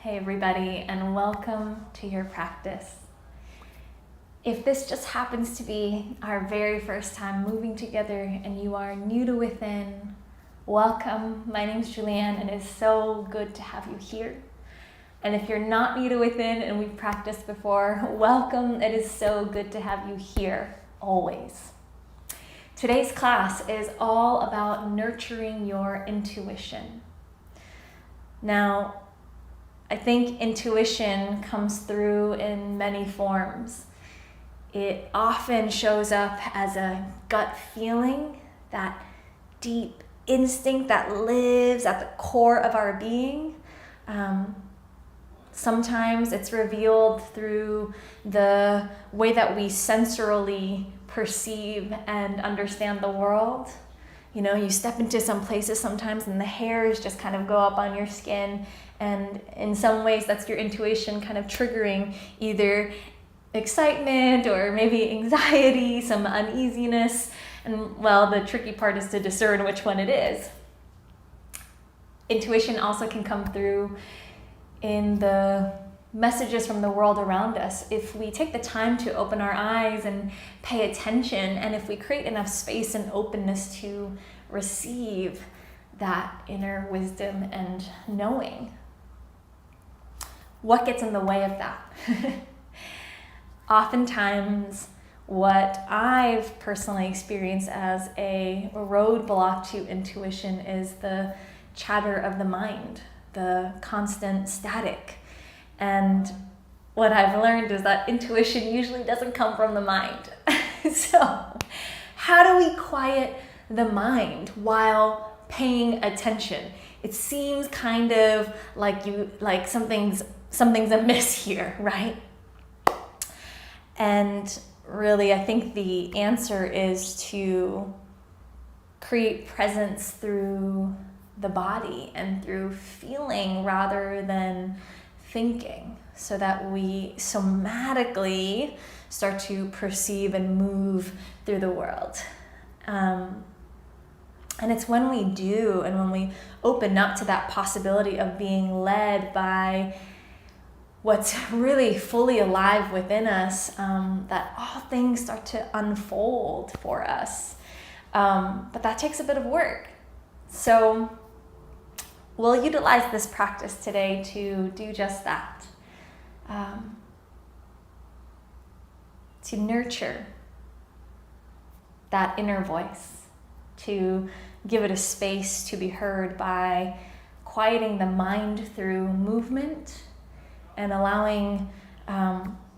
Hey everybody, and welcome to your practice. If this just happens to be our very first time moving together and you are new to Within, welcome. My name's Julianne and it's so good to have you here. And if you're not new to Within and we've practiced before, welcome. It is so good to have you here, always. Today's class is all about nurturing your intuition. Now, I think intuition comes through in many forms. It often shows up as a gut feeling, that deep instinct that lives at the core of our being. Sometimes it's revealed through the way that we sensorily perceive and understand the world. You know, you step into some places sometimes and the hairs just kind of go up on your skin. And in some ways, that's your intuition kind of triggering either excitement or maybe anxiety, some uneasiness. And well, the tricky part is to discern which one it is. Intuition also can come through in the messages from the world around us. If we take the time to open our eyes and pay attention, and if we create enough space and openness to receive that inner wisdom and knowing. What gets in the way of that? Oftentimes, what I've personally experienced as a roadblock to intuition is the chatter of the mind, the constant static. And what I've learned is that intuition usually doesn't come from the mind. So, how do we quiet the mind while paying attention? It seems kind of like something's amiss here, right? And really, I think the answer is to create presence through the body and through feeling rather than thinking, so that we somatically start to perceive and move through the world. And it's when we do and when we open up to that possibility of being led by what's really fully alive within us, that all things start to unfold for us. But that takes a bit of work. So we'll utilize this practice today to do just that. To nurture that inner voice, to give it a space to be heard by quieting the mind through movement and allowing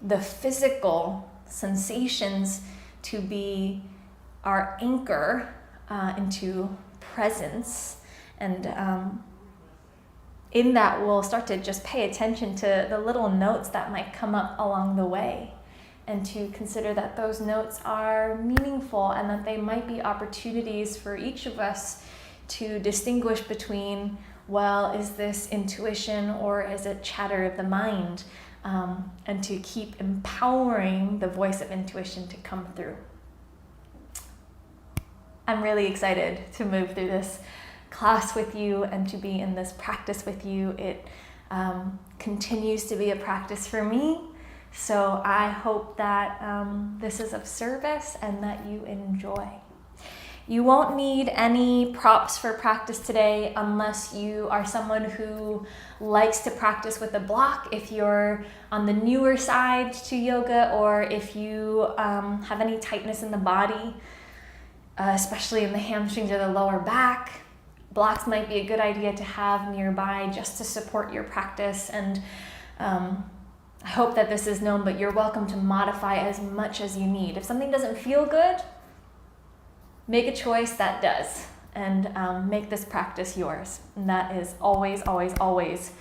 the physical sensations to be our anchor into presence. And in that, we'll start to just pay attention to the little notes that might come up along the way, and to consider that those notes are meaningful and that they might be opportunities for each of us to distinguish between, well, is this intuition or is it chatter of the mind? And to keep empowering the voice of intuition to come through. I'm really excited to move through this class with you and to be in this practice with you. It continues to be a practice for me. So I hope that this is of service and that you enjoy. You won't need any props for practice today unless you are someone who likes to practice with a block. If you're on the newer side to yoga, or if you have any tightness in the body, especially in the hamstrings or the lower back, blocks might be a good idea to have nearby just to support your practice. And I hope that this is known, but you're welcome to modify as much as you need. If something doesn't feel good, make a choice that does, and make this practice yours. And that is always, always, always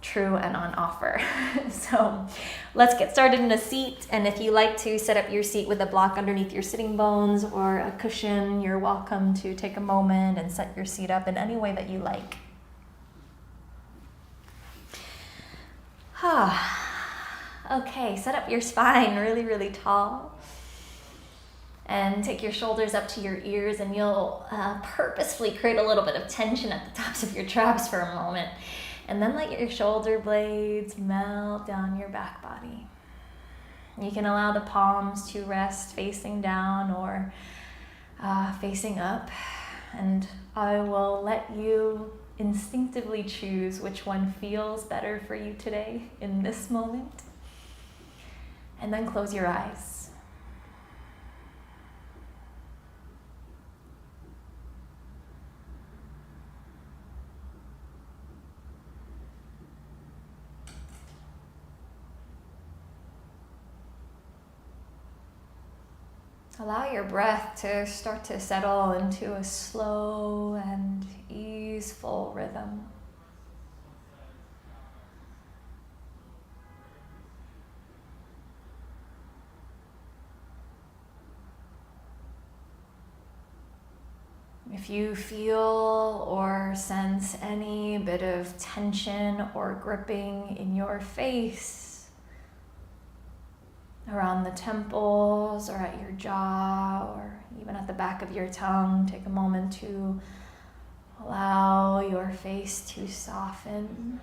true and on offer. So let's get started in a seat. And if you like to set up your seat with a block underneath your sitting bones or a cushion, you're welcome to take a moment and set your seat up in any way that you like. Okay, set up your spine really, really tall. And take your shoulders up to your ears, and you'll purposefully create a little bit of tension at the tops of your traps for a moment. And then let your shoulder blades melt down your back body. You can allow the palms to rest facing down or facing up. And I will let you instinctively choose which one feels better for you today in this moment. And then close your eyes. Allow your breath to start to settle into a slow and easeful rhythm. If you feel or sense any bit of tension or gripping in your face, around the temples or at your jaw or even at the back of your tongue, take a moment to allow your face to soften.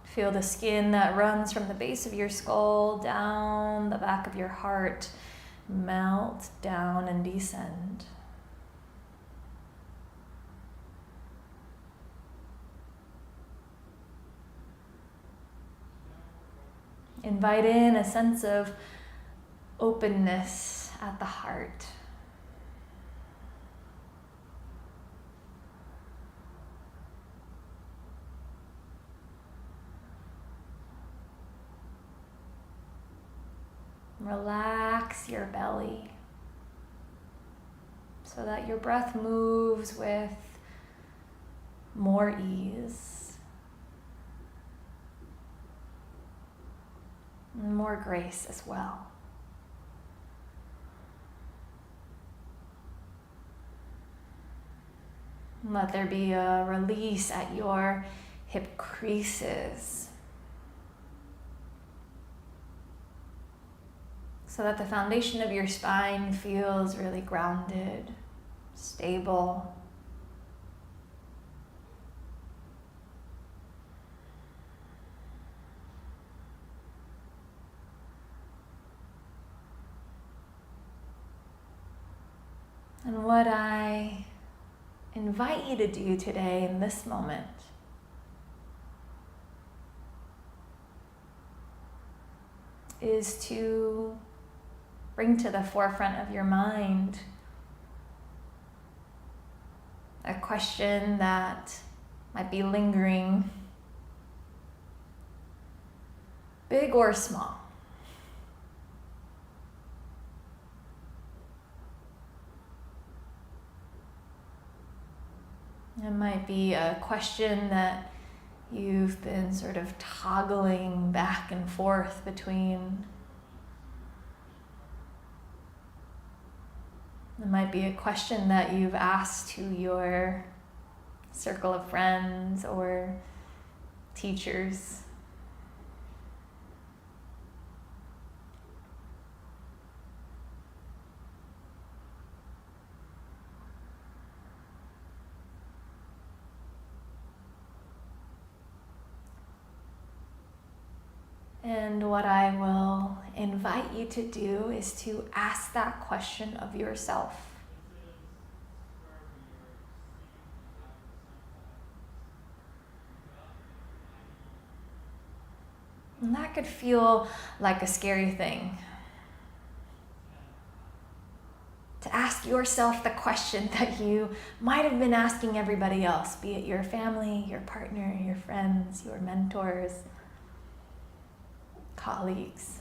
Feel the skin that runs from the base of your skull down the back of your heart melt down and descend. Invite in a sense of openness at the heart. Relax your belly so that your breath moves with more ease. More grace as well. Let there be a release at your hip creases so that the foundation of your spine feels really grounded, stable. And what I invite you to do today in this moment is to bring to the forefront of your mind a question that might be lingering, big or small. It might be a question that you've been sort of toggling back and forth between. It might be a question that you've asked to your circle of friends or teachers. And what I will invite you to do is to ask that question of yourself. And that could feel like a scary thing. To ask yourself the question that you might have been asking everybody else, be it your family, your partner, your friends, your mentors, colleagues.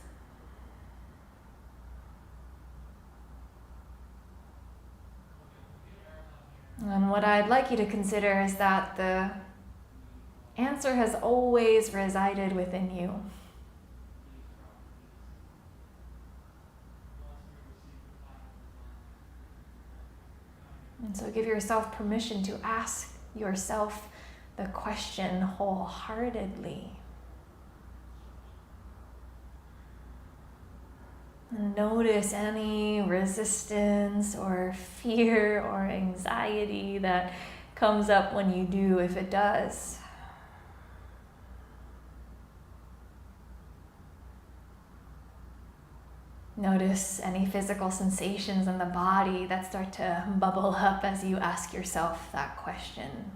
And what I'd like you to consider is that the answer has always resided within you. And so give yourself permission to ask yourself the question wholeheartedly. And notice any resistance or fear or anxiety that comes up when you do, if it does. Notice any physical sensations in the body that start to bubble up as you ask yourself that question.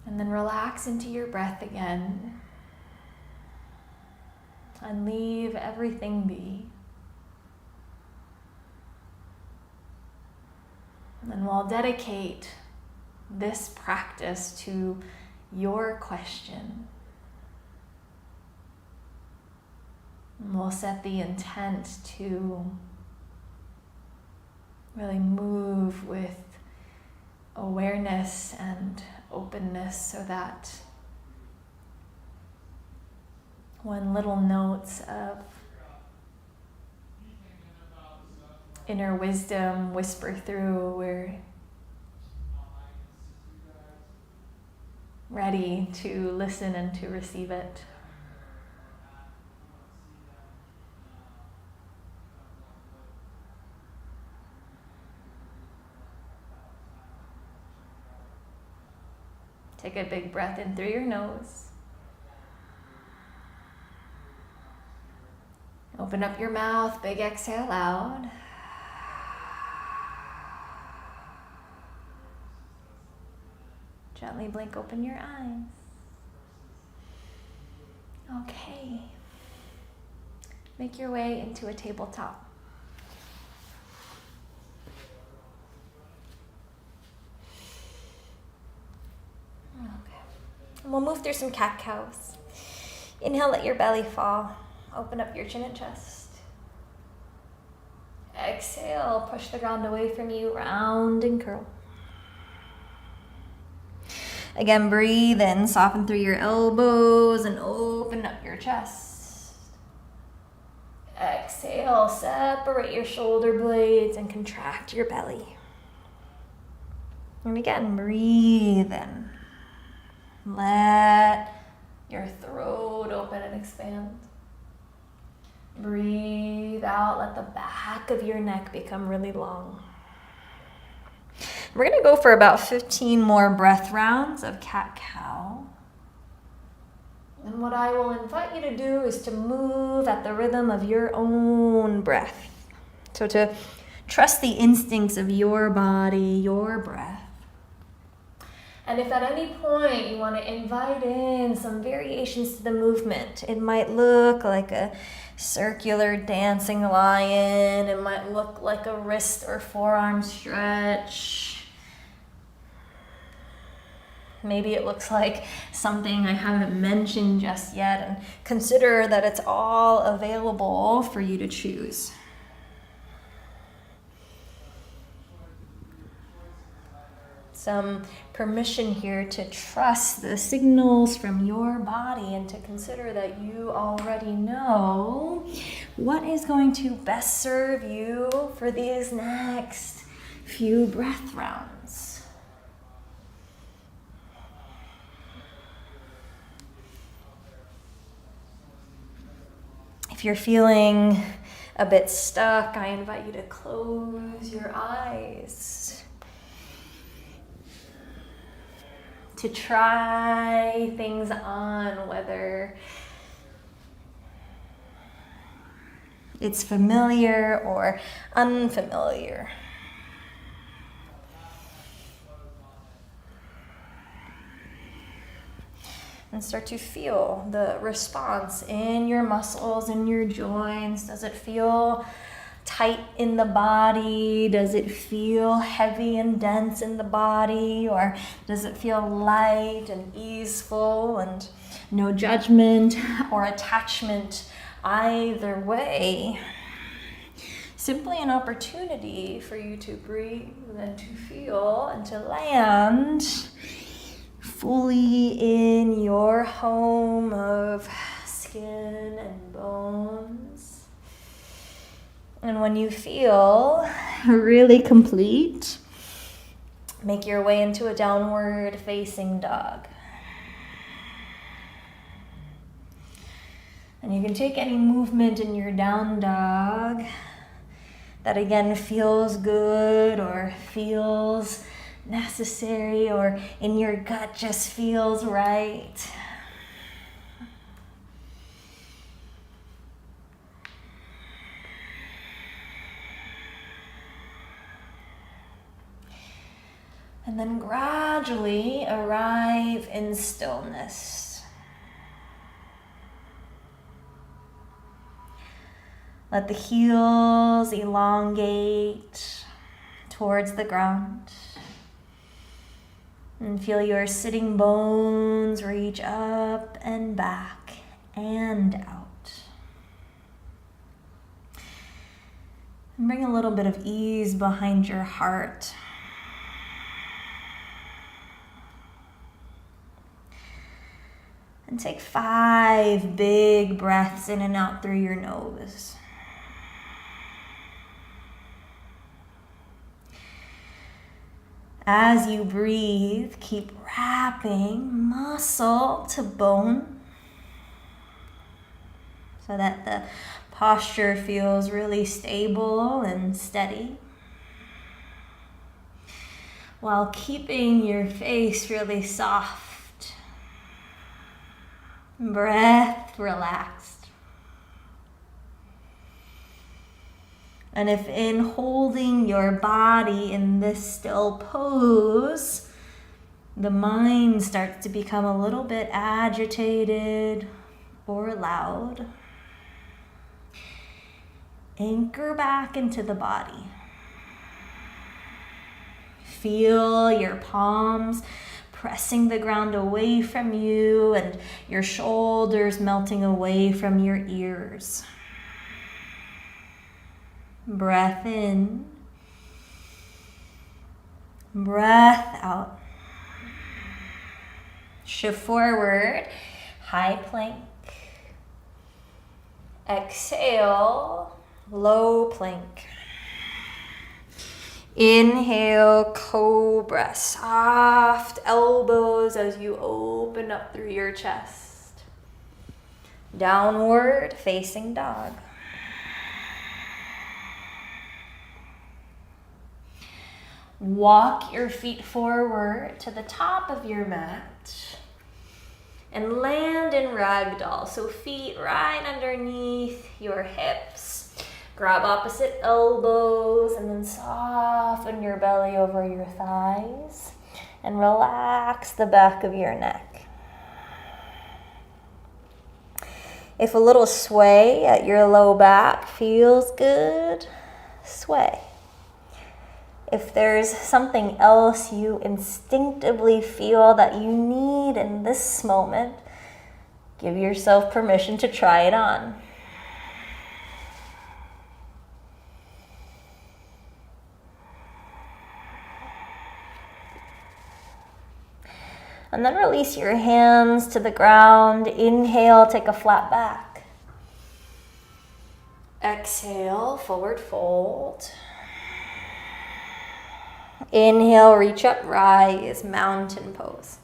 And then relax into your breath again and leave everything be. And we'll dedicate this practice to your question. And we'll set the intent to really move with awareness and openness, so that when little notes of inner wisdom whisper through, we're ready to listen and to receive it. Take a big breath in through your nose. Open up your mouth, big exhale out. Gently blink open your eyes. Okay. Make your way into a tabletop. And we'll move through some cat-cows. Inhale, let your belly fall. Open up your chin and chest. Exhale, push the ground away from you, round and curl. Again, breathe in, soften through your elbows and open up your chest. Exhale, separate your shoulder blades and contract your belly. And again, breathe in. Let your throat open and expand. Breathe out, let the back of your neck become really long. We're going to go for about 15 more breath rounds of cat-cow. And what I will invite you to do is to move at the rhythm of your own breath. So to trust the instincts of your body, your breath. And if at any point you want to invite in some variations to the movement, it might look like a circular dancing lion. It might look like a wrist or forearm stretch. Maybe it looks like something I haven't mentioned just yet, and consider that it's all available for you to choose. Some permission here to trust the signals from your body and to consider that you already know what is going to best serve you for these next few breath rounds. If you're feeling a bit stuck, I invite you to close your eyes. To try things on, whether it's familiar or unfamiliar. And start to feel the response in your muscles, in your joints. Does it feel tight in the body? Does it feel heavy and dense in the body? Or does it feel light and easeful and no judgment or attachment either way? Simply an opportunity for you to breathe and to feel and to land fully in your home of skin and bones. And when you feel really complete, Make your way into a downward facing dog. And you can take any movement in your down dog that again feels good or feels necessary or in your gut just feels right. And then gradually arrive in stillness. Let the heels elongate towards the ground. And feel your sitting bones reach up and back and out. And bring a little bit of ease behind your heart. And take 5 big breaths in and out through your nose. As you breathe, keep wrapping muscle to bone so that the posture feels really stable and steady, while keeping your face really soft. Breath relaxed. And if in holding your body in this still pose, the mind starts to become a little bit agitated or loud, anchor back into the body. Feel your palms pressing the ground away from you and your shoulders melting away from your ears. Breath in, breath out. Shift forward, high plank. Exhale, low plank. Inhale, cobra, soft elbows as you open up through your chest. Downward facing dog. Walk your feet forward to the top of your mat and land in ragdoll. So feet right underneath your hips. Grab opposite elbows and then soften your belly over your thighs and relax the back of your neck. If a little sway at your low back feels good, sway. If there's something else you instinctively feel that you need in this moment, give yourself permission to try it on. And then release your hands to the ground. Inhale, take a flat back. Exhale, forward fold. Inhale, reach up, rise, mountain pose.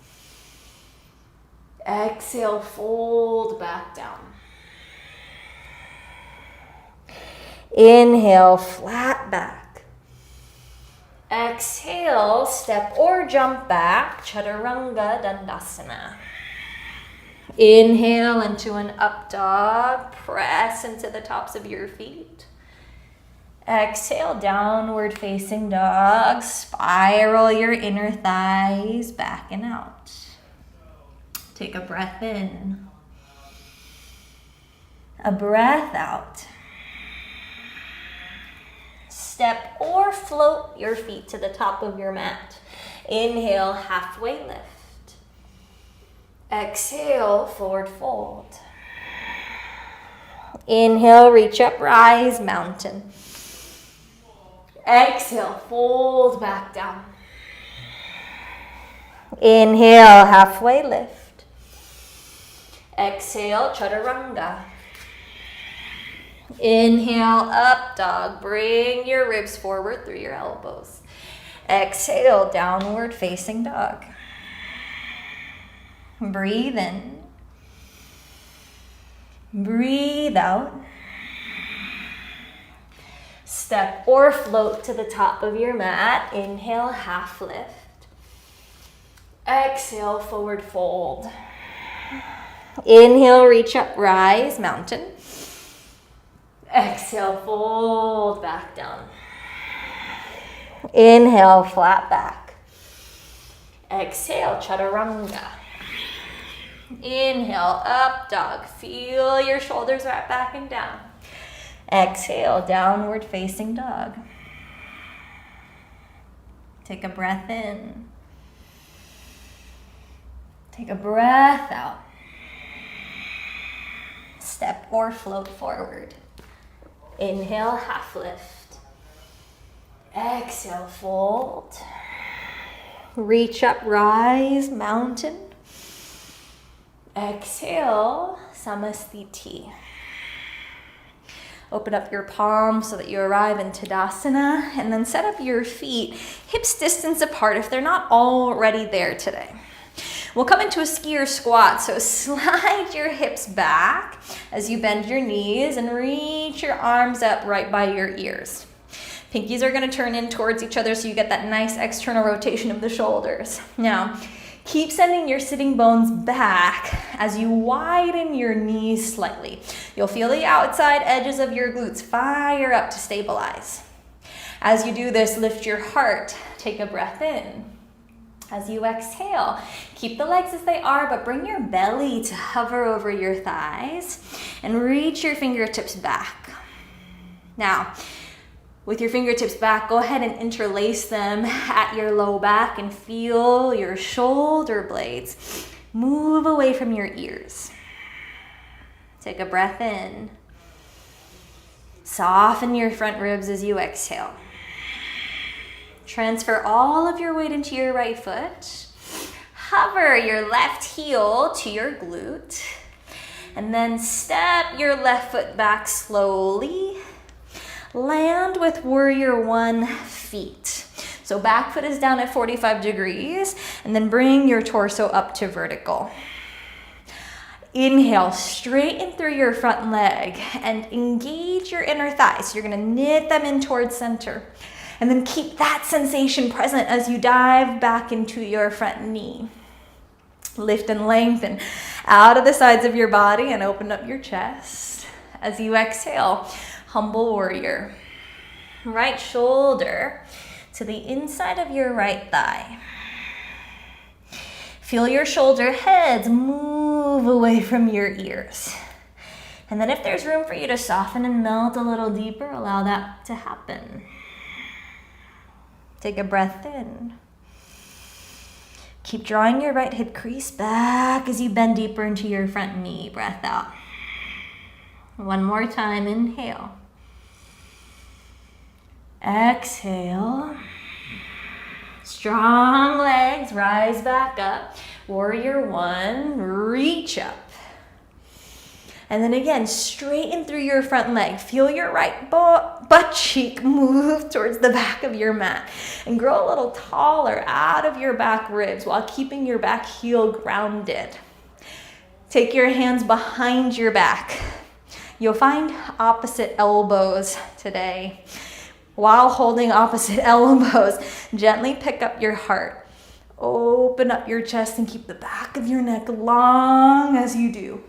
Exhale, fold back down. Inhale, flat back. Exhale, step or jump back, Chaturanga Dandasana. Inhale into an up dog, press into the tops of your feet. Exhale, downward facing dog, spiral your inner thighs back and out. Take a breath in, a breath out. Step or float your feet to the top of your mat. Inhale, halfway lift. Exhale, forward fold. Inhale, reach up, rise, mountain. Exhale, fold back down. Inhale, halfway lift. Exhale, chaturanga. Inhale, up dog. Bring your ribs forward through your elbows. Exhale, downward facing dog. Breathe in. Breathe out. Step or float to the top of your mat. Inhale, half lift. Exhale, forward fold. Inhale, reach up, rise, mountain. Exhale, fold back down. Inhale, flat back. Exhale, chaturanga. Inhale, up dog. Feel your shoulders wrap back and down. Exhale, downward facing dog. Take a breath in. Take a breath out. Step or float forward. Inhale, half lift. Exhale, fold. Reach up, rise, mountain. Exhale, samasthiti. Open up your palms so that you arrive in Tadasana, and then set up your feet hips distance apart if they're not already there today. We'll come into a skier squat, so slide your hips back as you bend your knees and reach your arms up right by your ears. Pinkies are going to turn in towards each other so you get that nice external rotation of the shoulders. Now, keep sending your sitting bones back as you widen your knees slightly. You'll feel the outside edges of your glutes fire up to stabilize. As you do this, lift your heart. Take a breath in. As you exhale, keep the legs as they are, but bring your belly to hover over your thighs and reach your fingertips back. Now, with your fingertips back, go ahead and interlace them at your low back and feel your shoulder blades move away from your ears. Take a breath in. Soften your front ribs as you exhale. Transfer all of your weight into your right foot. Hover your left heel to your glute. And then step your left foot back slowly. Land with warrior one feet. So back foot is down at 45 degrees, and then bring your torso up to vertical. Inhale, straighten through your front leg and engage your inner thighs. You're gonna knit them in towards center. And then keep that sensation present as you dive back into your front knee. Lift and lengthen out of the sides of your body and open up your chest. As you exhale, humble warrior. Right shoulder to the inside of your right thigh. Feel your shoulder heads move away from your ears. And then if there's room for you to soften and melt a little deeper, allow that to happen. Take a breath in. Keep drawing your right hip crease back as you bend deeper into your front knee. Breath out. One more time, inhale. Exhale. Strong legs, rise back up. Warrior one, reach up. And then again, straighten through your front leg. Feel your right butt cheek move towards the back of your mat. And grow a little taller out of your back ribs while keeping your back heel grounded. Take your hands behind your back. You'll find opposite elbows today. While holding opposite elbows, gently pick up your heart. Open up your chest and keep the back of your neck long as you do.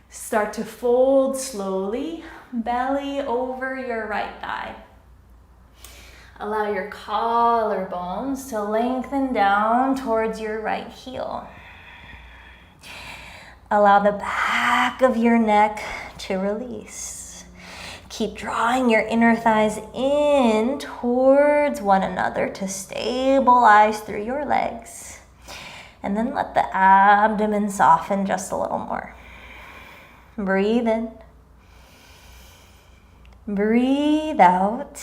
Start to fold slowly, belly over your right thigh. Allow your collarbones to lengthen down towards your right heel. Allow the back of your neck to release. Keep drawing your inner thighs in towards one another to stabilize through your legs. And then let the abdomen soften just a little more. Breathe in. Breathe out.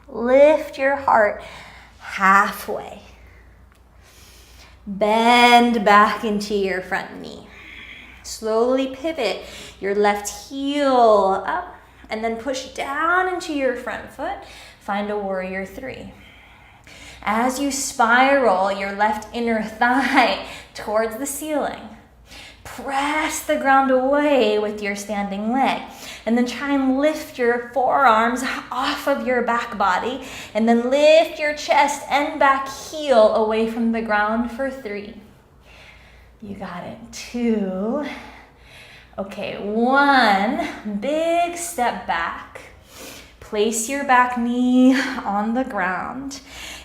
Lift your heart halfway. Bend back into your front knee. Slowly pivot your left heel up and then push down into your front foot. Find a warrior 3. As you spiral your left inner thigh towards the ceiling, press the ground away with your standing leg. And then try and lift your forearms off of your back body. And then lift your chest and back heel away from the ground for 3. You got it. 2. Okay, 1. Big step back. Place your back knee on the ground.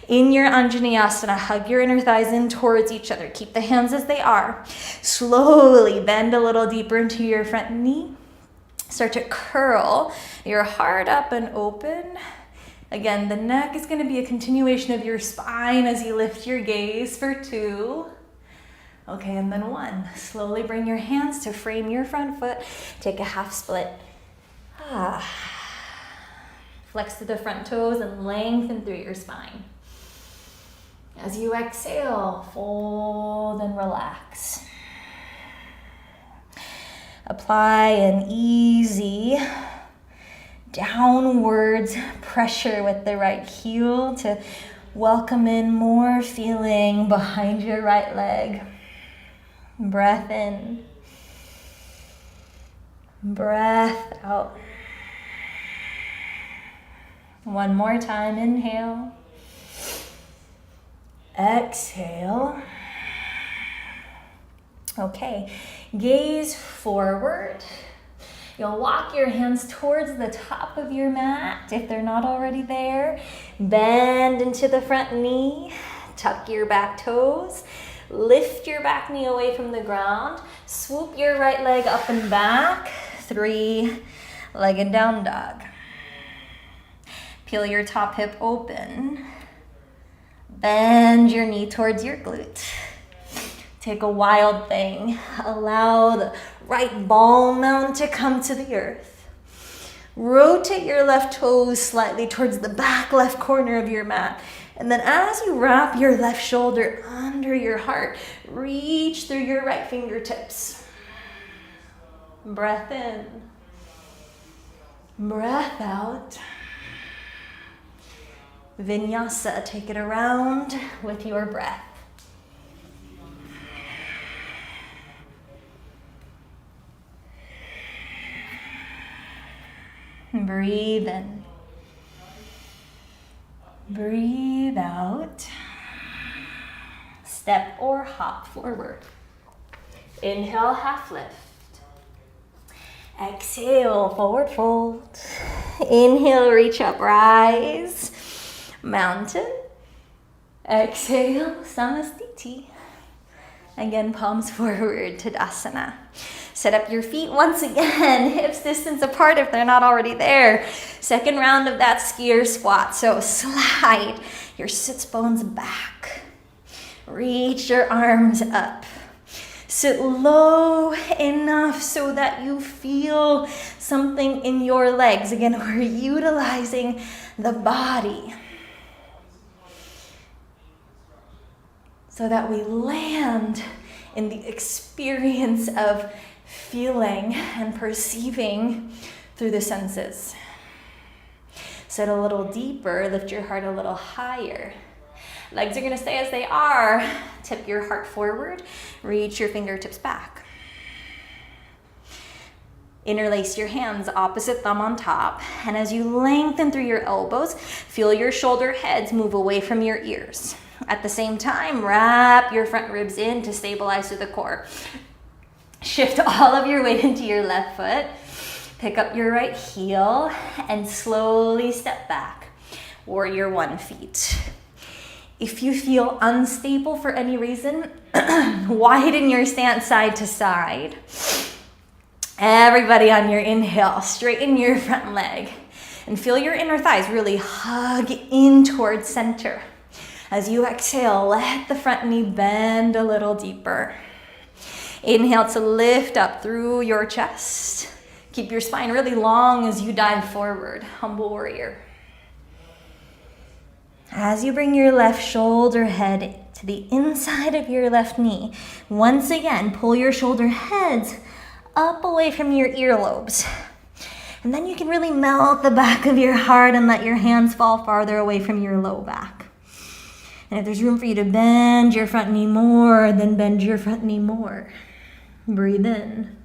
In your Anjaneyasana, hug your inner thighs in towards each other. Keep the hands as they are. Slowly bend a little deeper into your front knee. Start to curl your heart up and open. Again, the neck is going to be a continuation of your spine as you lift your gaze for 2. Okay, and then 1. Slowly bring your hands to frame your front foot. Take a half split. Flex to the front toes and lengthen through your spine. As you exhale, fold and relax. Apply an easy downwards pressure with the right heel to welcome in more feeling behind your right leg. Breath in. Breath out. One more time, inhale. Exhale. Okay, gaze forward. You'll walk your hands towards the top of your mat if they're not already there. Bend into the front knee. Tuck your back toes. Lift your back knee away from the ground. Swoop your right leg up and back. 3-legged down dog. Peel your top hip open. Bend your knee towards your glute. Take a wild thing. Allow the right ball mound to come to the earth. Rotate your left toes slightly towards the back left corner of your mat. And then as you wrap your left shoulder under your heart, reach through your right fingertips. Breath in. Breath out. Vinyasa, take it around with your breath. Breathe in. Breathe out. Step or hop forward. Inhale, half lift. Exhale, forward fold. Inhale, reach up, rise. Mountain. Exhale, Samastiti. Again, palms forward, Tadasana. Set up your feet once again, hips distance apart if they're not already there. Second round of that skier squat. So slide your sits bones back. Reach your arms up. Sit low enough so that you feel something in your legs. Again, we're utilizing the body so that we land in the experience of feeling and perceiving through the senses. Sit a little deeper, lift your heart a little higher. Legs are going to stay as they are. Tip your heart forward, reach your fingertips back. Interlace your hands, opposite thumb on top. And as you lengthen through your elbows, feel your shoulder heads move away from your ears. At the same time, wrap your front ribs in to stabilize through the core. Shift all of your weight into your left foot. Pick up your right heel and slowly step back. Warrior 1 feet. If you feel unstable for any reason, widen your stance side to side. Everybody on your inhale, straighten your front leg and feel your inner thighs really hug in towards center. As you exhale, let the front knee bend a little deeper. Inhale to lift up through your chest. Keep your spine really long as you dive forward, humble warrior. As you bring your left shoulder head to the inside of your left knee, once again, pull your shoulder heads up away from your earlobes. And then you can really melt the back of your heart and let your hands fall farther away from your low back. And if there's room for you to bend your front knee more, then bend your front knee more. Breathe in.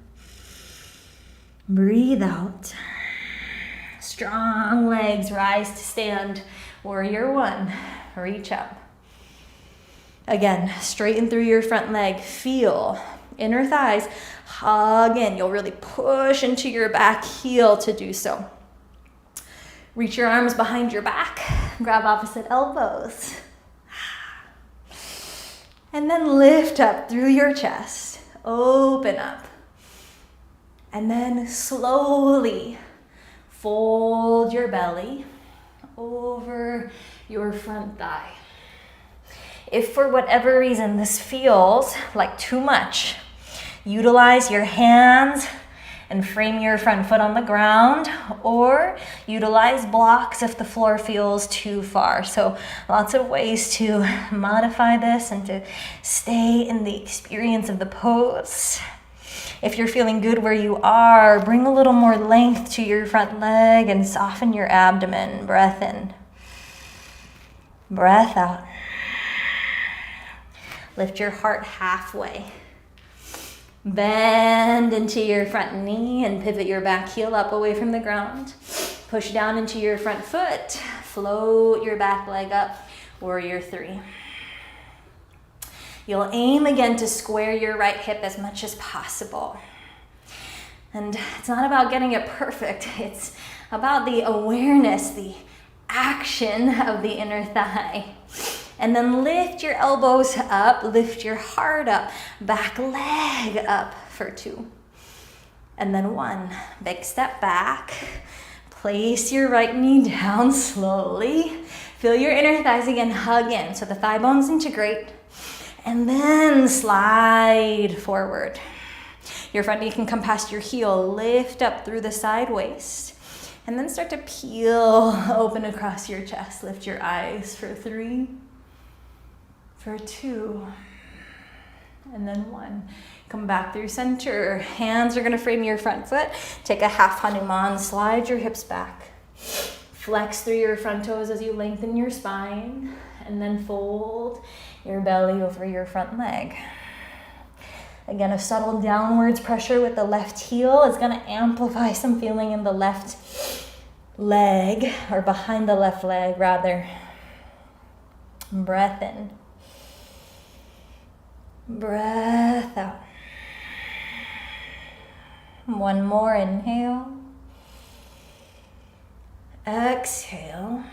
Breathe out. Strong legs, rise to stand. Warrior one, reach up. Again, straighten through your front leg. Feel inner thighs hug in. You'll really push into your back heel to do so. Reach your arms behind your back. Grab opposite elbows. And then lift up through your chest. Open up. And then slowly fold your belly over your front thigh. If for whatever reason this feels like too much, utilize your hands and frame your front foot on the ground, or utilize blocks if the floor feels too far. So lots of ways to modify this and to stay in the experience of the pose. If you're feeling good where you are, bring a little more length to your front leg and soften your abdomen. Breath in. Breath out. Lift your heart halfway. Bend into your front knee and pivot your back heel up away from the ground. Push down into your front foot. Float your back leg up. Warrior three. You'll aim again to square your right hip as much as possible. And it's not about getting it perfect. It's about the awareness, the action of the inner thigh. And then lift your elbows up, lift your heart up, back leg up for two. And then one, big step back. Place your right knee down slowly. Feel your inner thighs again, hug in. So the thigh bones integrate. And then slide forward. Your front knee can come past your heel. Lift up through the side waist. And then start to peel open across your chest. Lift your eyes for three. For two, and then one. Come back through center. Hands are gonna frame your front foot. Take a half Hanuman, slide your hips back. Flex through your front toes as you lengthen your spine, and then fold your belly over your front leg. Again, a subtle downwards pressure with the left heel is gonna amplify some feeling in the left leg, or behind the left leg rather. Breath in. Breath out. One more, inhale. Exhale.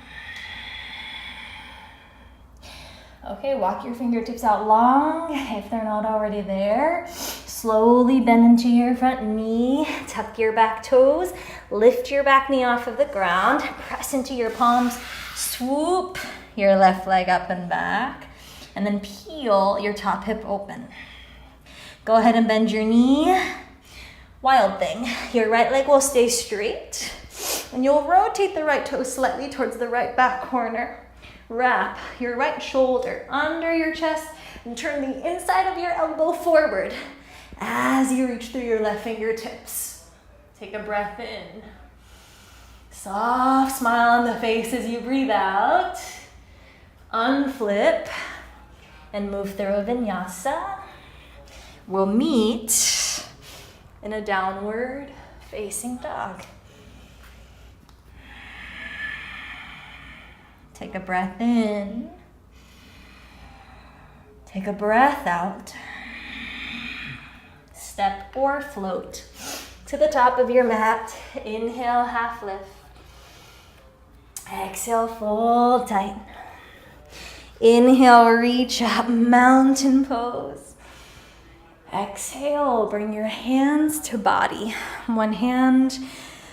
Okay, walk your fingertips out long if they're not already there. Slowly bend into your front knee. Tuck your back toes. Lift your back knee off of the ground. Press into your palms. Swoop your left leg up and back. And then peel your top hip open. Go ahead and bend your knee. Wild thing. Your right leg will stay straight. And you'll rotate the right toe slightly towards the right back corner. Wrap your right shoulder under your chest and turn the inside of your elbow forward as you reach through your left fingertips. Take a breath in. Soft smile on the face as you breathe out. Unflip. And move through a vinyasa. We'll meet in a downward facing dog. Take a breath in. Take a breath out. Step or float to the top of your mat. Inhale, half lift. Exhale, fold tight. Inhale, reach up, mountain pose. Exhale, bring your hands to body. One hand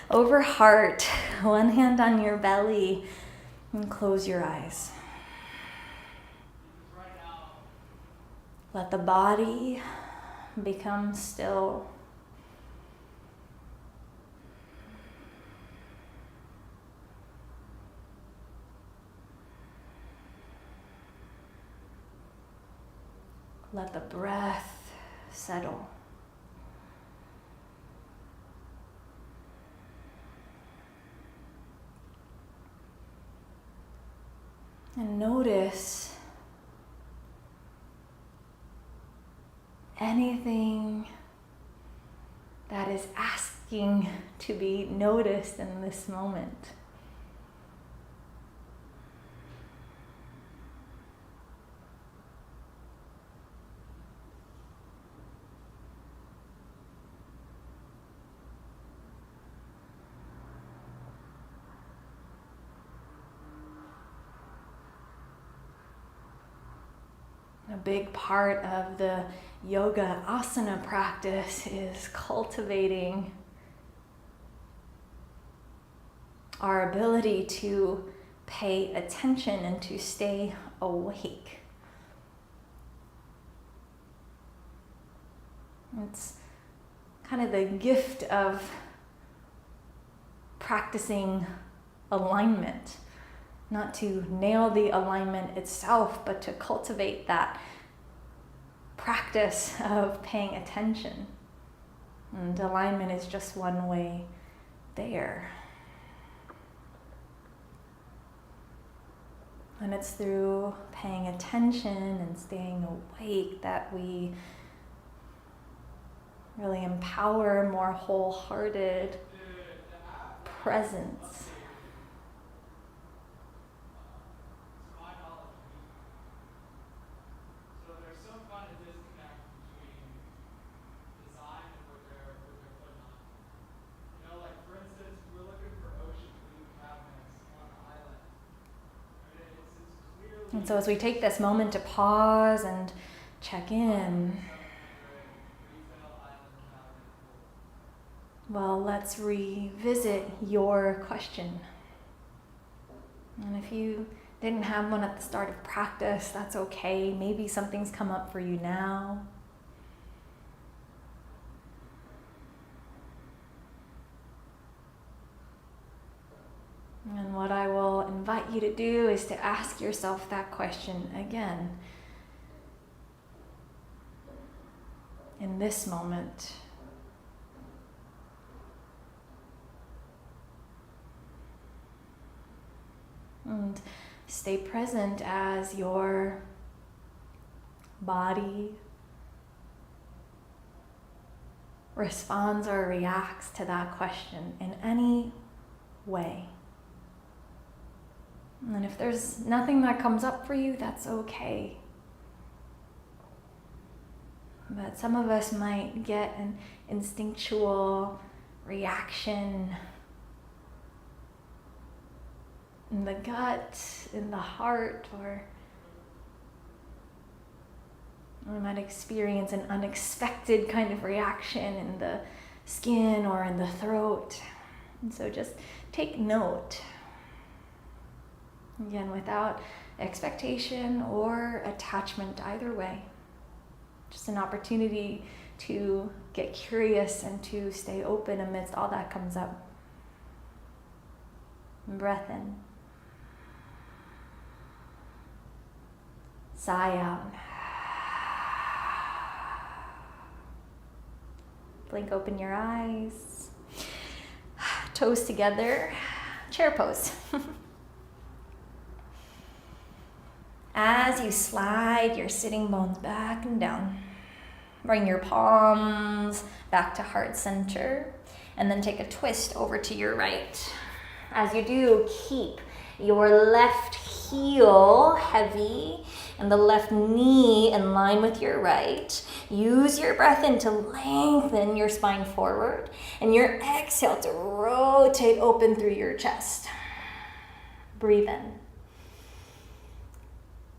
over heart, one hand on your belly, and close your eyes. Let the body become still. Let the breath settle. And notice anything that is asking to be noticed in this moment. A big part of the yoga asana practice is cultivating our ability to pay attention and to stay awake. It's kind of the gift of practicing alignment. Not to nail the alignment itself, but to cultivate that practice of paying attention. And alignment is just one way there. And it's through paying attention and staying awake that we really empower more wholehearted presence. And so as we take this moment to pause and check in, well, let's revisit your question. And if you didn't have one at the start of practice, that's okay. Maybe something's come up for you now. And what I will invite you to do is to ask yourself that question again. In this moment. And stay present as your body responds or reacts to that question in any way. And if there's nothing that comes up for you, that's okay. But some of us might get an instinctual reaction in the gut, in the heart, or we might experience an unexpected kind of reaction in the skin or in the throat. And so just take note. Again, without expectation or attachment either way. Just an opportunity to get curious and to stay open amidst all that comes up. Breath in. Sigh out. Blink open your eyes. Toes together. Chair pose. As you slide your sitting bones back and down, bring your palms back to heart center, and then take a twist over to your right. As you do, keep your left heel heavy and the left knee in line with your right. Use your breath in to lengthen your spine forward, and your exhale to rotate open through your chest. Breathe in.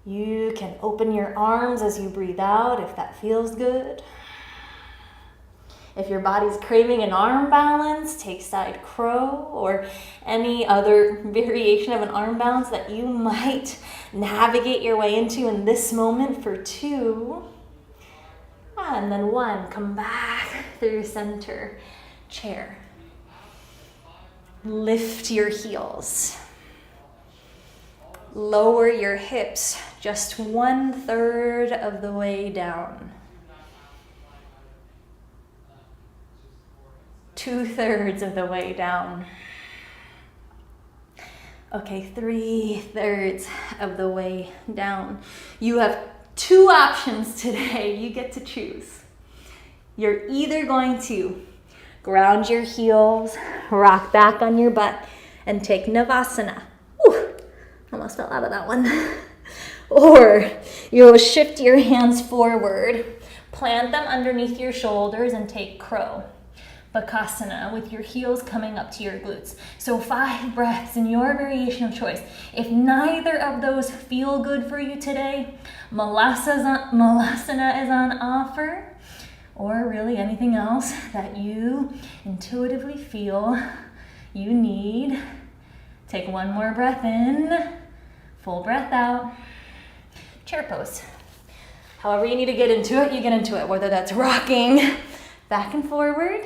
You can open your arms as you breathe out if that feels good. If your body's craving an arm balance, take side crow or any other variation of an arm balance that you might navigate your way into in this moment for 2. And then 1, come back through center, chair. Lift your heels. Lower your hips just 1/3 of the way down. 2/3 of the way down. Okay, 3/3 of the way down. You have 2 options today. You get to choose. You're either going to ground your heels, rock back on your butt, and take Navasana. Whew, almost fell out of that one. Or you'll shift your hands forward, plant them underneath your shoulders, and take Crow Bakasana with your heels coming up to your glutes. So 5 breaths in your variation of choice. If neither of those feel good for you today, Malasana is on offer, or really anything else that you intuitively feel you need. Take one more breath in, full breath out. Chair pose. However you need to get into it, you get into it, whether that's rocking back and forward,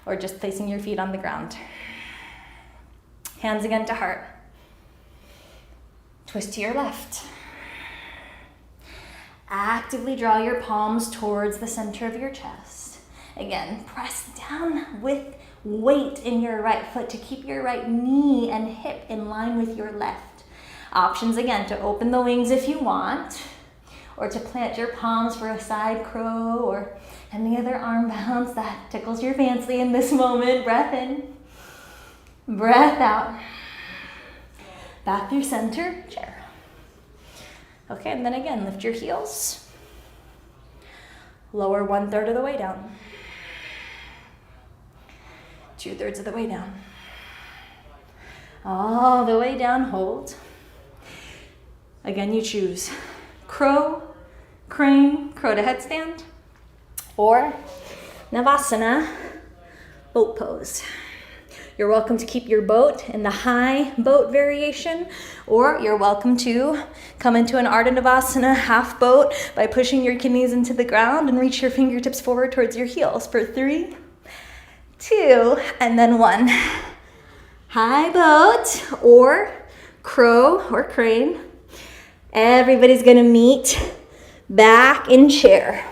or just placing your feet on the ground. Hands again to heart. Twist to your left. Actively draw your palms towards the center of your chest. Again, press down with weight in your right foot to keep your right knee and hip in line with your left. Options again to open the wings if you want, or to plant your palms for a side crow, or any other arm bounce that tickles your fancy in this moment. Breath in, breath out. Back through center, chair. Okay, and then again, lift your heels. Lower 1/3 of the way down. 2/3 of the way down. All the way down, hold. Again, you choose crow, crane, crow to headstand, or Navasana, boat pose. You're welcome to keep your boat in the high boat variation, or you're welcome to come into an Ardha Navasana half boat by pushing your kidneys into the ground and reach your fingertips forward towards your heels for 3, 2, and then 1. High boat or crow or crane. Everybody's gonna meet back in chair.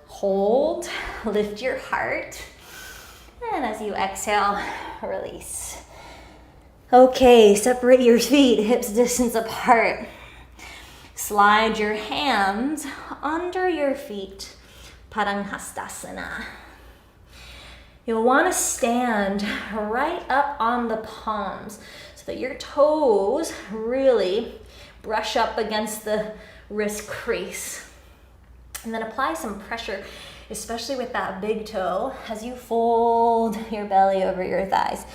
Hold, lift your heart, and as you exhale, release. Okay, separate your feet, hips distance apart. Slide your hands under your feet, Padangusthasana. You'll want to stand right up on the palms so that your toes really brush up against the wrist crease. And then apply some pressure, especially with that big toe, as you fold your belly over your thighs.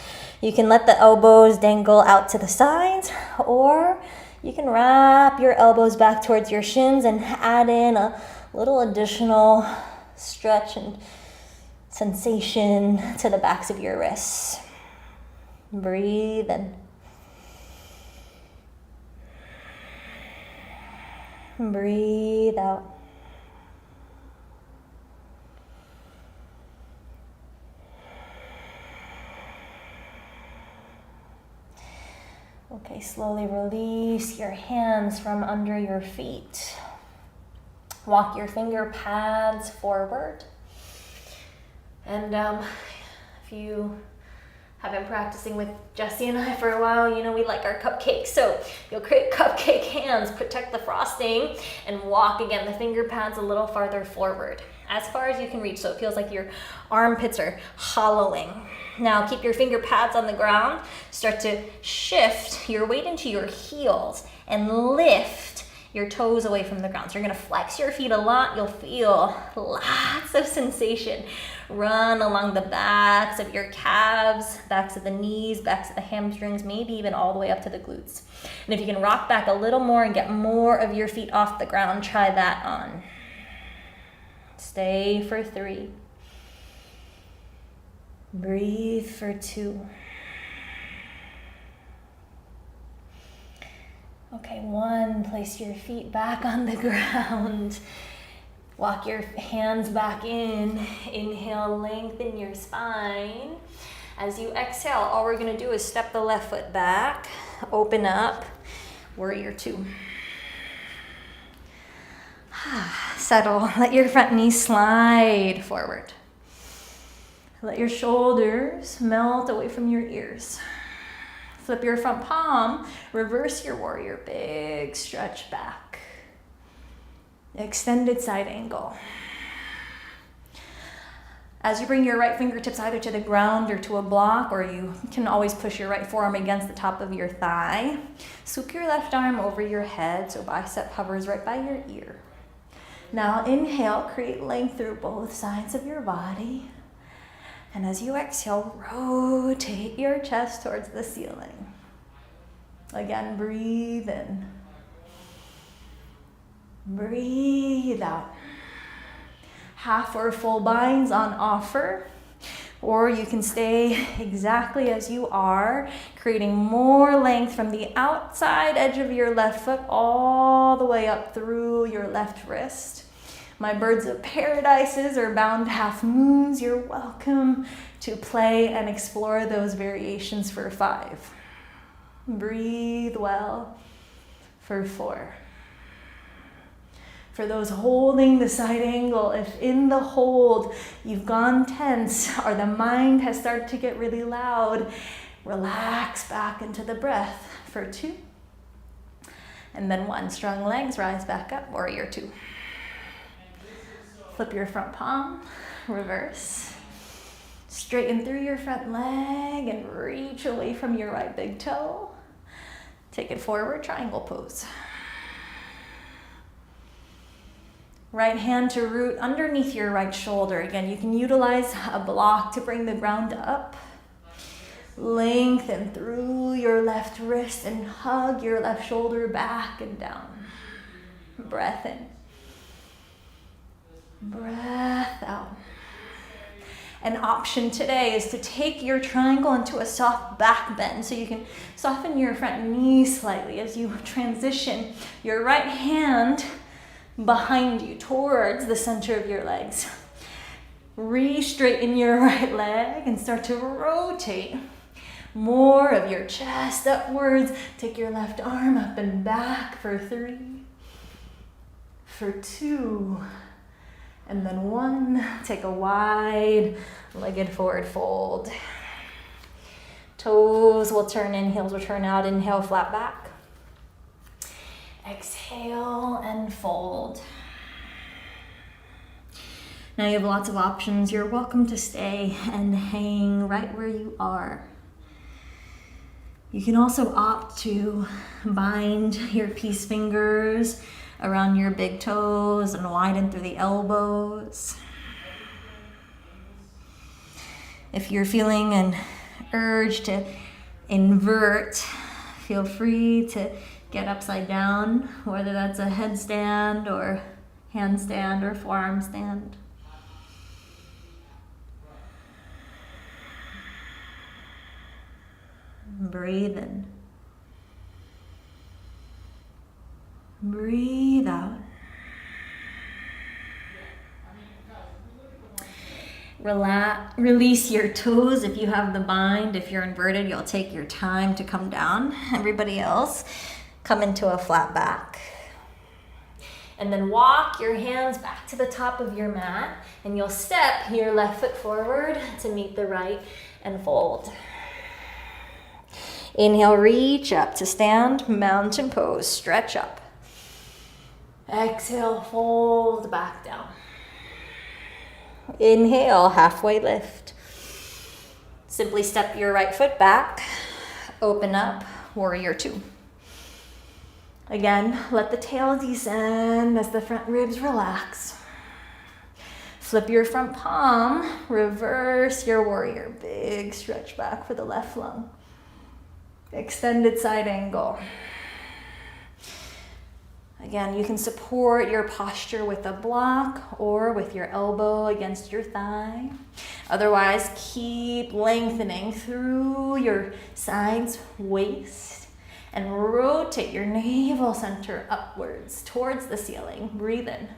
You can let the elbows dangle out to the sides, or you can wrap your elbows back towards your shins and add in a little additional stretch and sensation to the backs of your wrists. Breathe in. Breathe out. Okay, slowly release your hands from under your feet. Walk your finger pads forward. And if you have been practicing with Jessie and I for a while, you know we like our cupcakes. So you'll create cupcake hands, protect the frosting, and walk again the finger pads a little farther forward, as far as you can reach, so it feels like your armpits are hollowing. Now keep your finger pads on the ground. Start to shift your weight into your heels and lift your toes away from the ground. So you're gonna flex your feet a lot. You'll feel lots of sensation. Run along the backs of your calves, backs of the knees, backs of the hamstrings, maybe even all the way up to the glutes. And if you can rock back a little more and get more of your feet off the ground, try that on. Stay for 3. Breathe for 2. Okay, 1, place your feet back on the ground. Walk your hands back in. Inhale, lengthen your spine. As you exhale, all we're gonna do is step the left foot back, open up, warrior 2. Settle, let your front knee slide forward. Let your shoulders melt away from your ears. Flip your front palm, reverse your warrior, big stretch back. Extended side angle. As you bring your right fingertips either to the ground or to a block, or you can always push your right forearm against the top of your thigh. Swoop your left arm over your head so bicep hovers right by your ear. Now inhale, create length through both sides of your body. And as you exhale, rotate your chest towards the ceiling. Again, breathe in. Breathe out. Half or full binds on offer, or you can stay exactly as you are, creating more length from the outside edge of your left foot all the way up through your left wrist. My birds of paradises or bound half moons, you're welcome to play and explore those variations for 5. Breathe well for 4. For those holding the side angle, if in the hold you've gone tense or the mind has started to get really loud, relax back into the breath for 2. And then 1, strong legs, rise back up, warrior 2. Flip your front palm, reverse. Straighten through your front leg and reach away from your right big toe. Take it forward, triangle pose. Right hand to root underneath your right shoulder. Again, you can utilize a block to bring the ground up. Lengthen through your left wrist and hug your left shoulder back and down. Breath in. Breath out. An option today is to take your triangle into a soft back bend, so you can soften your front knee slightly as you transition your right hand behind you towards the center of your legs. Re-straighten your right leg and start to rotate more of your chest upwards. Take your left arm up and back for 3, for 2, and then 1. Take a wide legged forward fold. Toes will turn in, heels will turn out. Inhale, flat back. Exhale and fold. Now you have lots of options. You're welcome to stay and hang right where you are. You can also opt to bind your peace fingers around your big toes and widen through the elbows. If you're feeling an urge to invert, feel free to get upside down, whether that's a headstand or handstand or forearm stand. Breathe in. Breathe out. Release your toes if you have the bind. If you're inverted, you'll take your time to come down. Everybody else, come into a flat back. And then walk your hands back to the top of your mat, and you'll step your left foot forward to meet the right and fold. Inhale, reach up to stand, mountain pose, stretch up. Exhale, fold back down. Inhale, halfway lift. Simply step your right foot back, open up, warrior 2. Again, let the tail descend as the front ribs relax. Flip your front palm, reverse your warrior. Big stretch back for the left lung. Extended side angle. Again, you can support your posture with a block or with your elbow against your thigh. Otherwise, keep lengthening through your sides, waist, and rotate your navel center upwards towards the ceiling. Breathe in.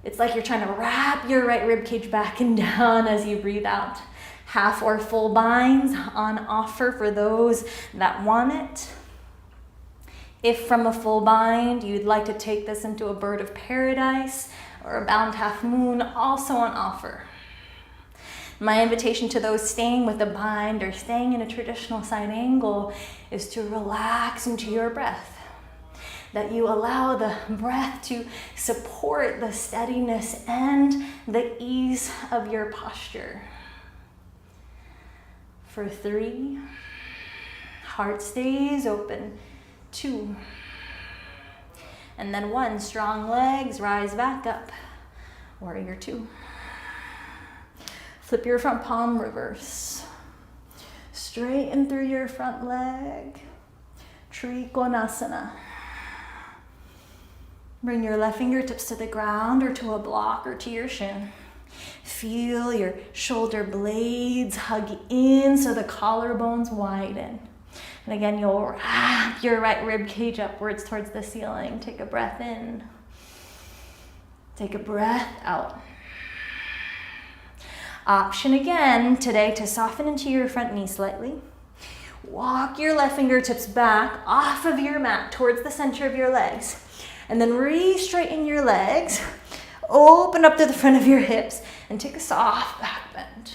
It's like you're trying to wrap your right rib cage back and down as you breathe out. Half or full binds on offer for those that want it. If from a full bind, you'd like to take this into a bird of paradise or a bound half moon, also on offer. My invitation to those staying with a bind or staying in a traditional side angle is to relax into your breath. That you allow the breath to support the steadiness and the ease of your posture. For 3, heart stays open. 2, and then 1, strong legs, rise back up. Warrior 2. Flip your front palm, reverse. Straighten through your front leg. Trikonasana. Bring your left fingertips to the ground or to a block or to your shin. Feel your shoulder blades hug in so the collarbones widen. And again, you'll wrap your right rib cage upwards towards the ceiling. Take a breath in. Take a breath out. Option again today to soften into your front knee slightly. Walk your left fingertips back off of your mat towards the center of your legs. And then re-straighten your legs. Open up to the front of your hips and take a soft back bend.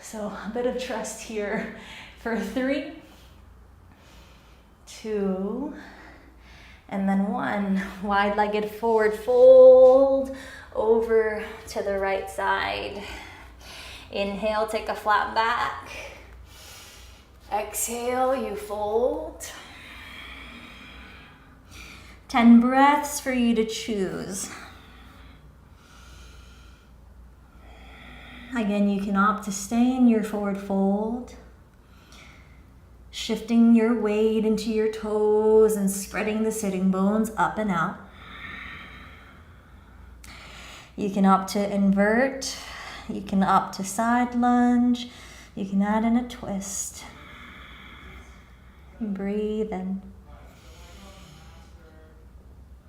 So a bit of trust here for 3, 2, and then 1. Wide-legged forward fold over to the right side. Inhale, take a flat back. Exhale, you fold. 10 breaths for you to choose. Again, you can opt to stay in your forward fold, shifting your weight into your toes and spreading the sitting bones up and out. You can opt to invert. You can opt to side lunge. You can add in a twist. Breathe in.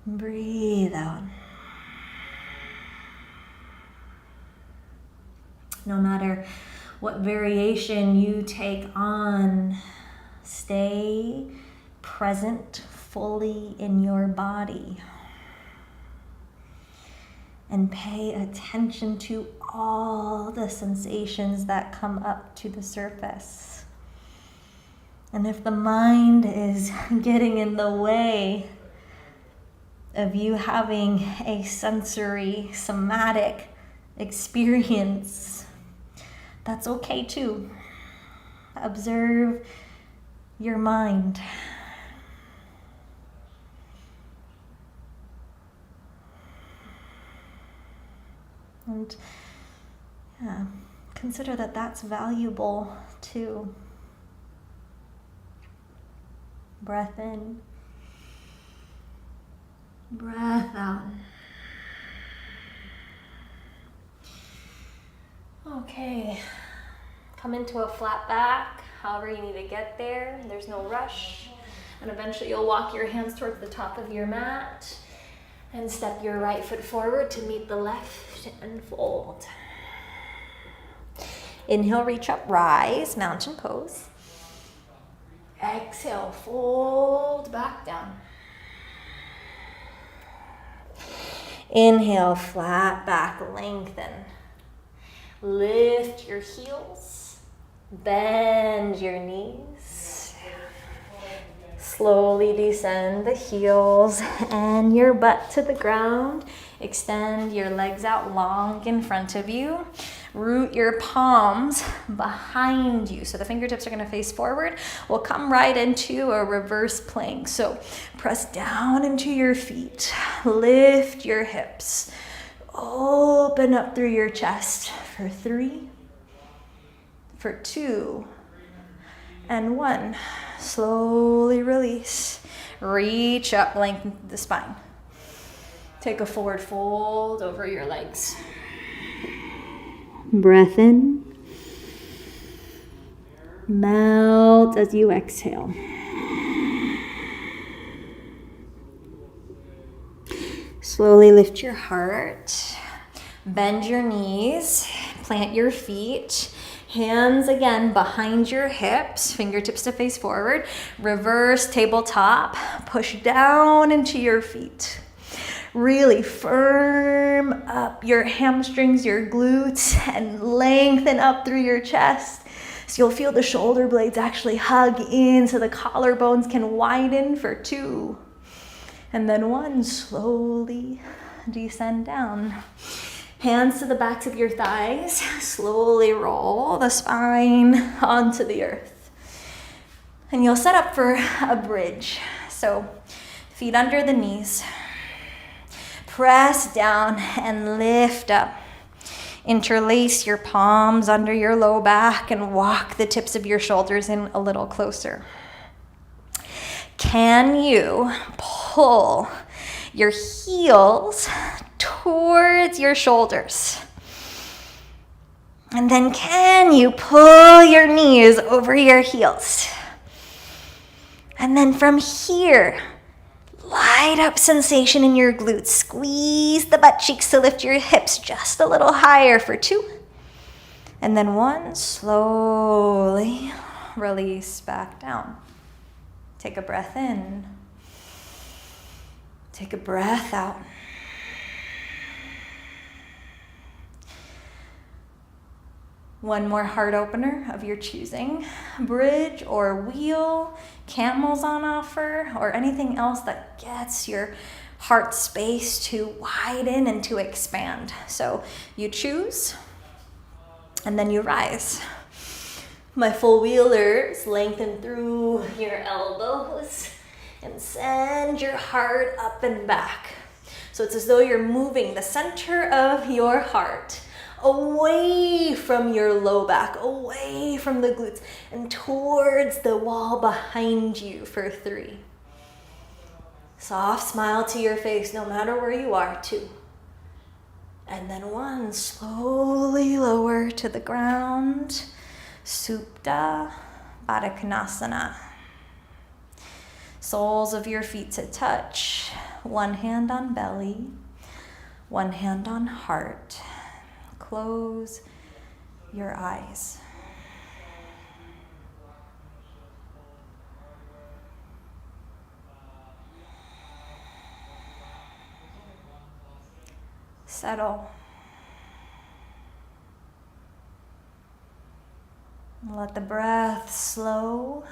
Breathe out. No matter what variation you take on, stay present fully in your body. And pay attention to all the sensations that come up to the surface. And if the mind is getting in the way of you having a sensory, somatic experience, that's okay too. Observe your mind. And consider that that's valuable too. Breath in. Breath out. Okay. Come into a flat back, however you need to get there. There's no rush. And eventually you'll walk your hands towards the top of your mat and step your right foot forward to meet the left and fold. Inhale, reach up, rise, mountain pose. Exhale, fold back down. Inhale, flat back, lengthen. Lift your heels, bend your knees. Slowly descend the heels and your butt to the ground. Extend your legs out long in front of you. Root your palms behind you. So the fingertips are going to face forward. We'll come right into a reverse plank. So press down into your feet. Lift your hips. Open up through your chest for 3, for 2, and 1. Slowly release. Reach up, lengthen the spine. Take a forward fold over your legs. Breath in. Melt as you exhale. Slowly lift your heart. Bend your knees. Plant your feet. Hands again behind your hips, fingertips to face forward. Reverse tabletop. Push down into your feet. Really firm up your hamstrings, your glutes, and lengthen up through your chest. So you'll feel the shoulder blades actually hug in so the collarbones can widen for 2. And then 1, slowly descend down. Hands to the backs of your thighs. Slowly roll the spine onto the earth. And you'll set up for a bridge. So feet under the knees. Press down and lift up. Interlace your palms under your low back and walk the tips of your shoulders in a little closer. Can you pull your heels towards your shoulders? And then can you pull your knees over your heels? And then from here, light up sensation in your glutes. Squeeze the butt cheeks to lift your hips just a little higher for 2. And then 1, slowly release back down. Take a breath in. Take a breath out. One more heart opener of your choosing. Bridge or wheel, camels on offer, or anything else that gets your heart space to widen and to expand. So you choose, and then you rise. My full wheelers, lengthen through your elbows and send your heart up and back. So it's as though you're moving the center of your heart away from your low back, away from the glutes, and towards the wall behind you for 3. Soft smile to your face, no matter where you are, 2. And then 1, slowly lower to the ground. Supta Baddha Konasana. Soles of your feet to touch. 1 hand on belly, 1 hand on heart. Close your eyes. Settle. Let the breath slow.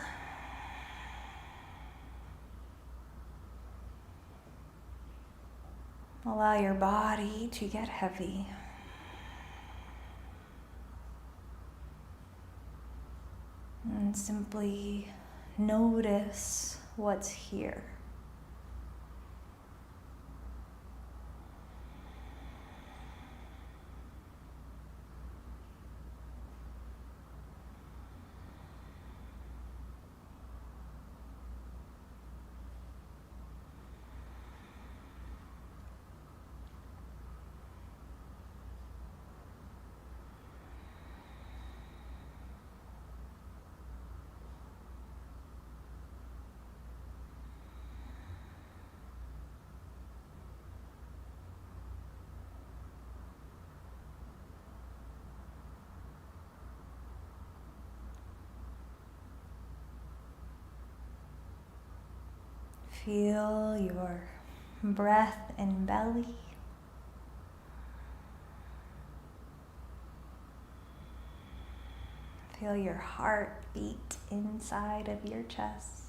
Allow your body to get heavy. And simply notice what's here. Feel your breath in belly. Feel your heart beat inside of your chest.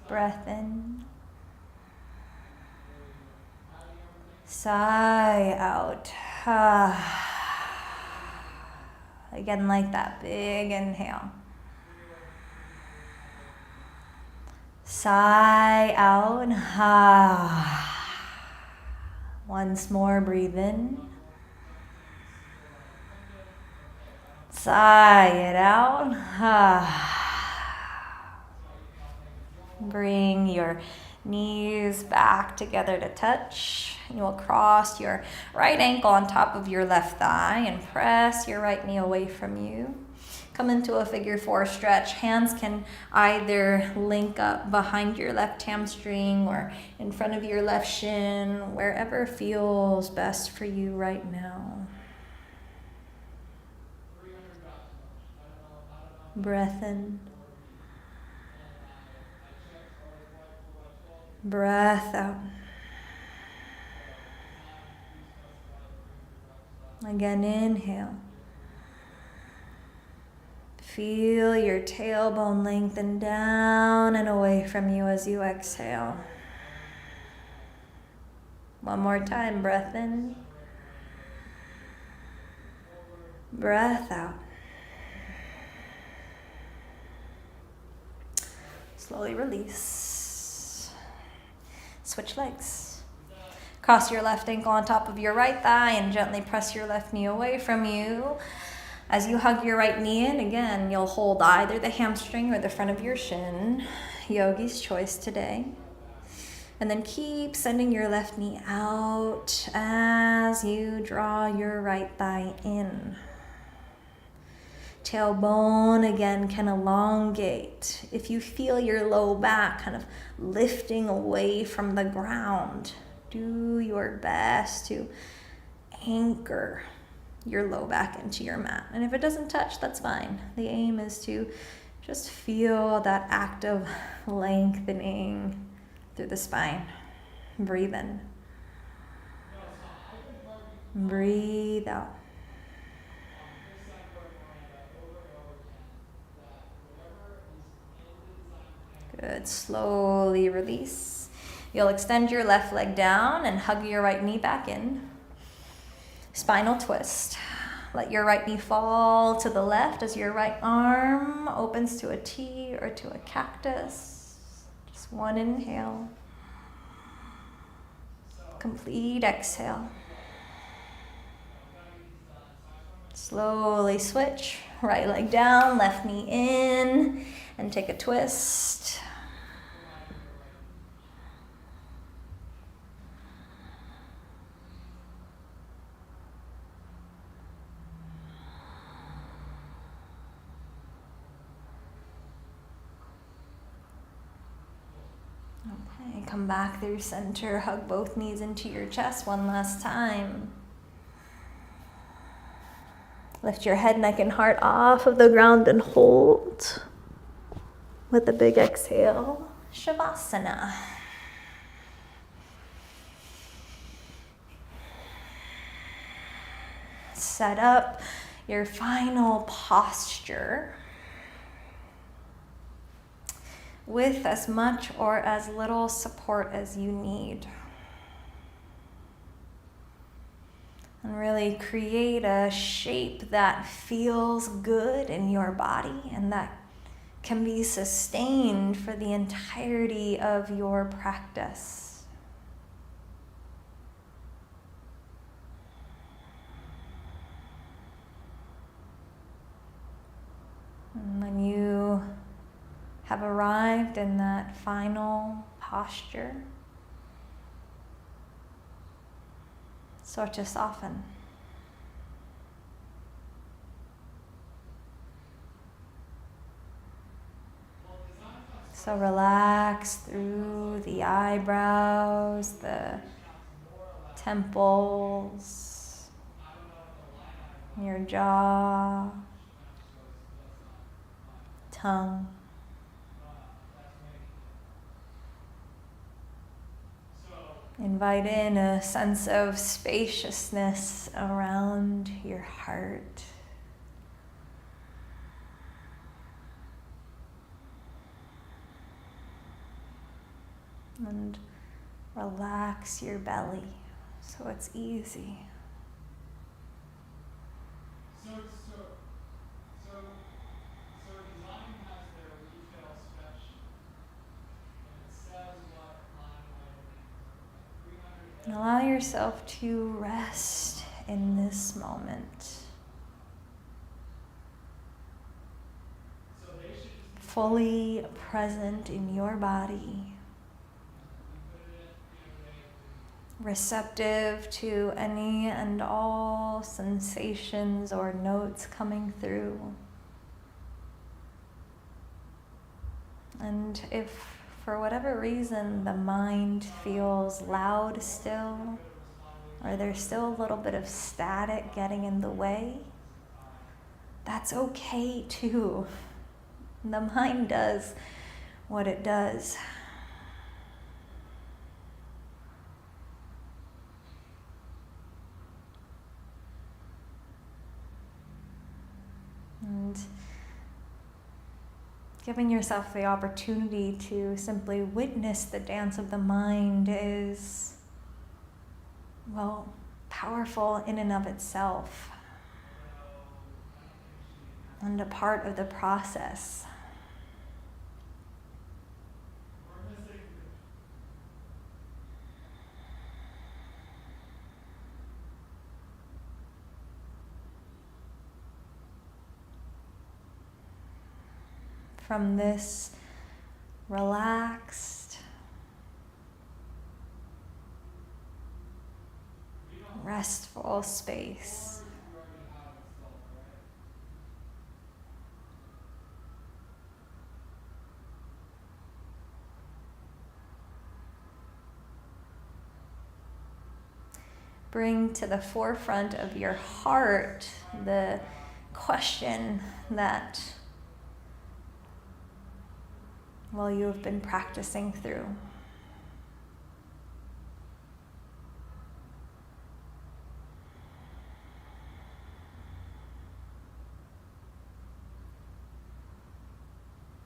Breath in. Sigh out. Again, like that big inhale. Sigh out. Once more, breathe in. Sigh it out. Bring your knees back together to touch. You will cross your right ankle on top of your left thigh and press your right knee away from you. Come into a figure 4 stretch. Hands can either link up behind your left hamstring or in front of your left shin, wherever feels best for you right now. Breath in. Breath out. Again, inhale. Feel your tailbone lengthen down and away from you as you exhale. One more time, breath in. Breath out. Slowly release. Switch legs. Cross your left ankle on top of your right thigh and gently press your left knee away from you. As you hug your right knee in, again, you'll hold either the hamstring or the front of your shin. Yogi's choice today. And then keep sending your left knee out as you draw your right thigh in. Tailbone again can elongate. If you feel your low back kind of lifting away from the ground, do your best to anchor your low back into your mat. And if it doesn't touch, that's fine. The aim is to just feel that active lengthening through the spine. Breathe in. Breathe out. Good. Slowly release. You'll extend your left leg down and hug your right knee back in. Spinal twist. Let your right knee fall to the left as your right arm opens to a T or to a cactus. Just one inhale. Complete exhale. Slowly switch. Right leg down, left knee in, and take a twist. Okay, come back through center, hug both knees into your chest one last time. Lift your head, neck, and heart off of the ground and hold. With a big exhale, Shavasana. Set up your final posture with as much or as little support as you need. And really create a shape that feels good in your body and that can be sustained for the entirety of your practice. And when you have arrived in that final posture, start to soften. So relax through the eyebrows, the temples, your jaw, tongue. Invite in a sense of spaciousness around your heart. And relax your belly so it's easy. So design has their retail spec sheet, and it says what line item And allow yourself to rest in this moment. so they should just Fully present in your body. Receptive to any and all sensations or notes coming through. And if for whatever reason the mind feels loud still, or there's still a little bit of static getting in the way, that's okay too. The mind does what it does. And giving yourself the opportunity to simply witness the dance of the mind is, well, powerful in and of itself, and a part of the process. From this relaxed, restful space, bring to the forefront of your heart the question that, well, you have been practicing through.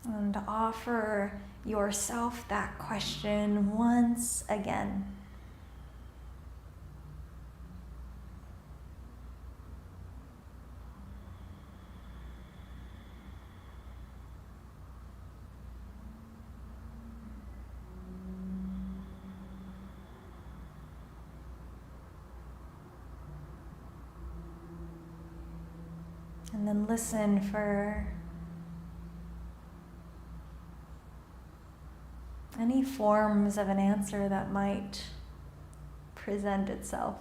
And offer yourself that question once again. And then listen for any forms of an answer that might present itself.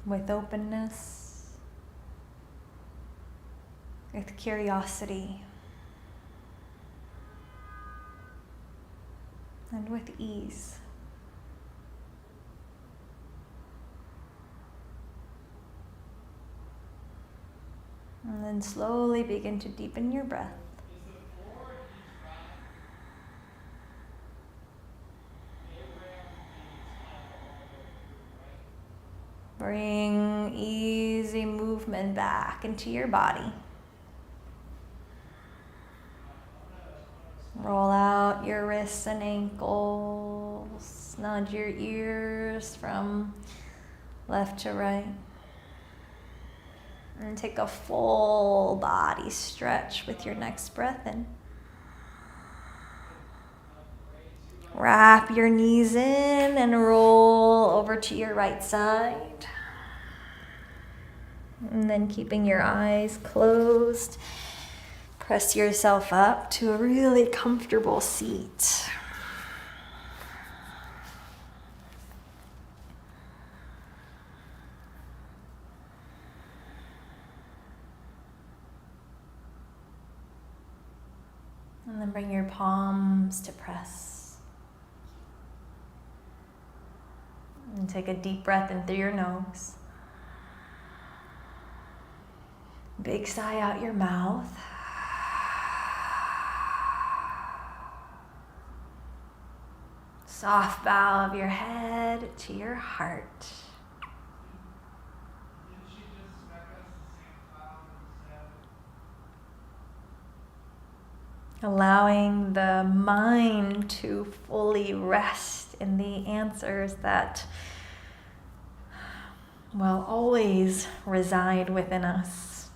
With openness, with curiosity, and with ease. And then slowly begin to deepen your breath. Bring easy movement back into your body. Roll out your wrists and ankles. Nod your ears from left to right. And take a full body stretch with your next breath in. Wrap your knees in and roll over to your right side. And then keeping your eyes closed, press yourself up to a really comfortable seat. And then bring your palms to press. And take a deep breath in through your nose. Big sigh out your mouth. Soft bow of your head to your heart. Allowing the mind to fully rest in the answers that, well, always reside within us.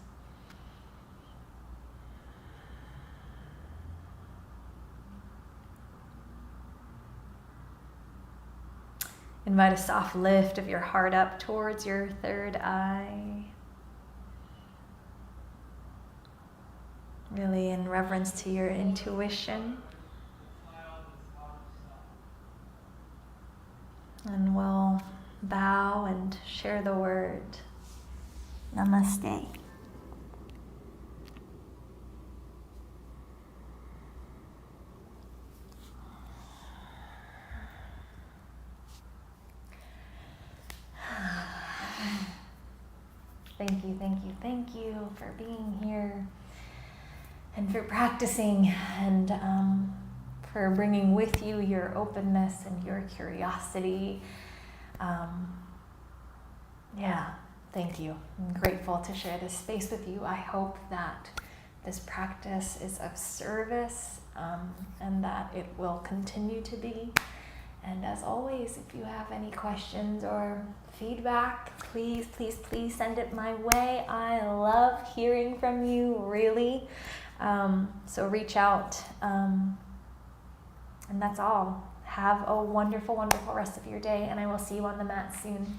Invite a soft lift of your heart up towards your third eye. Really in reverence to your intuition. And we'll bow and share the word. Namaste. Thank you for being here and for practicing and for bringing with you your openness and your curiosity. Thank you. I'm grateful to share this space with you. I hope that this practice is of service and that it will continue to be. And as always, if you have any questions or feedback, please send it my way. I love hearing from you, really. So reach out. And that's all. Have a wonderful, wonderful rest of your day, and I will see you on the mat soon.